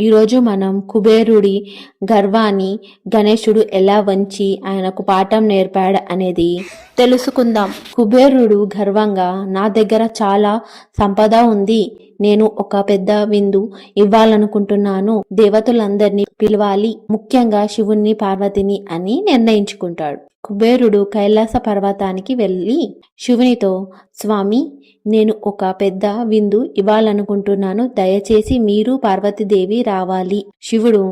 ఈరోజు మనం కుబేరుడి గర్వాన్ని గణేశుడు ఎలా వంచి ఆయనకు పాఠం నేర్పాడు అనేది తెలుసుకుందాం. కుబేరుడు గర్వంగా, నా దగ్గర చాలా సంపద ఉంది, నేను ఒక పెద్ద విందు ఇవ్వాలనుకుంటున్నాను, దేవతలందరినీ పిలవాలి, ముఖ్యంగా శివుణ్ణి పార్వతిని అని నిర్ణయించుకుంటాడు. కుబేరుడు కైలాస పర్వతానికి వెళ్ళి శివునితో, స్వామి, నేను ఒక పెద్ద విందు ఇవ్వాలనుకుంటున్నాను, దయచేసి మీరు పార్వతీదేవి రావాలి. శివుడు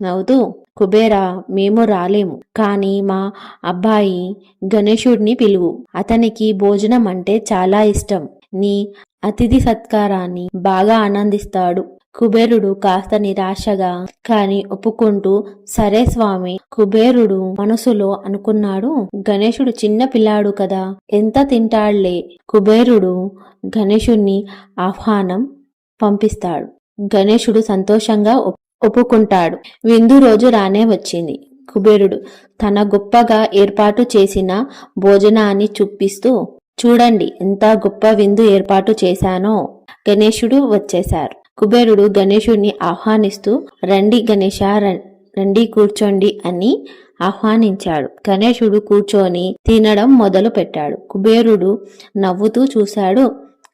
నవ్వుతూ, కుబేరా, మేము రాలేము, కానీ మా అబ్బాయి గణేశుడిని పిలువు, అతనికి భోజనం అంటే చాలా ఇష్టం, నీ అతిథి సత్కారాన్ని బాగా ఆనందిస్తాడు. కుబేరుడు కాస్త నిరాశగా కాని ఒప్పుకుంటూ, సరే స్వామి. కుబేరుడు మనసులో అనుకున్నాడు, గణేశుడు చిన్న పిల్లాడు కదా, ఎంత తింటాడులే. కుబేరుడు గణేశుణ్ణి ఆహ్వానం పంపిస్తాడు. గణేశుడు సంతోషంగా ఒప్పుకుంటాడు. విందు రోజు రానే వచ్చింది. కుబేరుడు తన గొప్పగా ఏర్పాటు చేసిన భోజనాన్ని చూపిస్తూ, చూడండి ఎంత గొప్ప విందు ఏర్పాటు చేశానో. గణేశుడు వచ్చేశారు. కుబేరుడు గణేశుడిని ఆహ్వానిస్తూ, రండి గణేశ, రండి కూర్చోండి అని ఆహ్వానించాడు. గణేశుడు కూర్చొని తినడం మొదలు పెట్టాడు. కుబేరుడు నవ్వుతూ చూశాడు,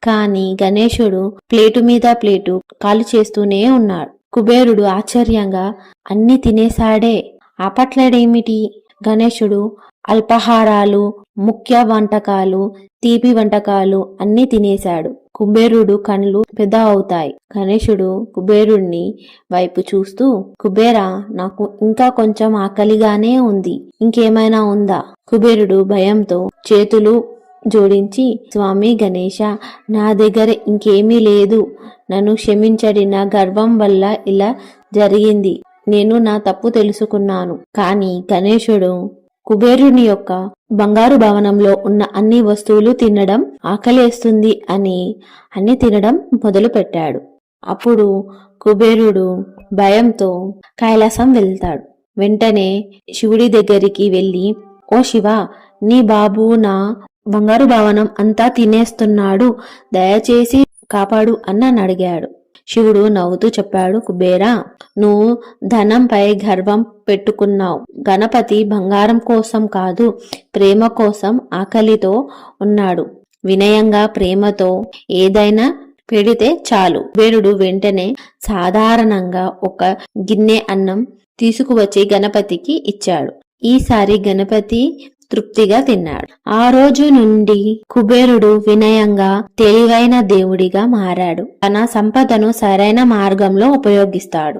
కాని గణేశుడు ప్లేటు మీద ప్లేటు ఖాళీ చేస్తూనే ఉన్నాడు. కుబేరుడు ఆశ్చర్యంగా, అన్ని తినేశాడే, ఆపట్లేడేమిటి? గణేశుడు అల్పాహారాలు, ముఖ్య వంటకాలు, తీపి వంటకాలు అన్ని తినేశాడు. కుబేరుడు కళ్ళు పెద్ద అవుతాయి. గణేశుడు కుబేరుణ్ణి వైపు చూస్తూ, కుబేరా, నాకు ఇంకా కొంచెం ఆకలిగానే ఉంది, ఇంకేమైనా ఉందా? కుబేరుడు భయంతో చేతులు జోడించి, స్వామి గణేశ, నా దగ్గర ఇంకేమీ లేదు, నన్ను క్షమించడి, నా గర్వం వల్ల ఇలా జరిగింది, నేను నా తప్పు తెలుసుకున్నాను. కాని గణేశుడు కుబేరుని యొక్క బంగారు భవనంలో ఉన్న అన్ని వస్తువులు తినడం ఆకలేస్తుంది అని తినడం మొదలు పెట్టాడు. అప్పుడు కుబేరుడు భయంతో కైలాసం వెళ్తాడు. వెంటనే శివుడి దగ్గరికి వెళ్ళి, ఓ శివ, నీ బాబు నా బంగారు భవనం అంతా తినేస్తున్నాడు, దయచేసి కాపాడు అని అడిగాడు. శివుడు నవ్వుతూ చెప్పాడు, కుబేరా, నువ్వు ధనంపై గర్వం పెట్టుకున్నావు. గణపతి బంగారం కోసం కాదు, ప్రేమ కోసం ఆకలితో ఉన్నాడు. వినయంగా ప్రేమతో ఏదైనా పెడితే చాలు. కుబేరుడు వెంటనే సాధారణంగా ఒక గిన్నె అన్నం తీసుకువచ్చి గణపతికి ఇచ్చాడు. ఈసారి గణపతి తృప్తిగా తిన్నాడు. ఆ రోజు నుండి కుబేరుడు వినయంగా, తెలివైన దేవుడిగా మారాడు. తన సంపదను సరైన మార్గంలో ఉపయోగిస్తాడు.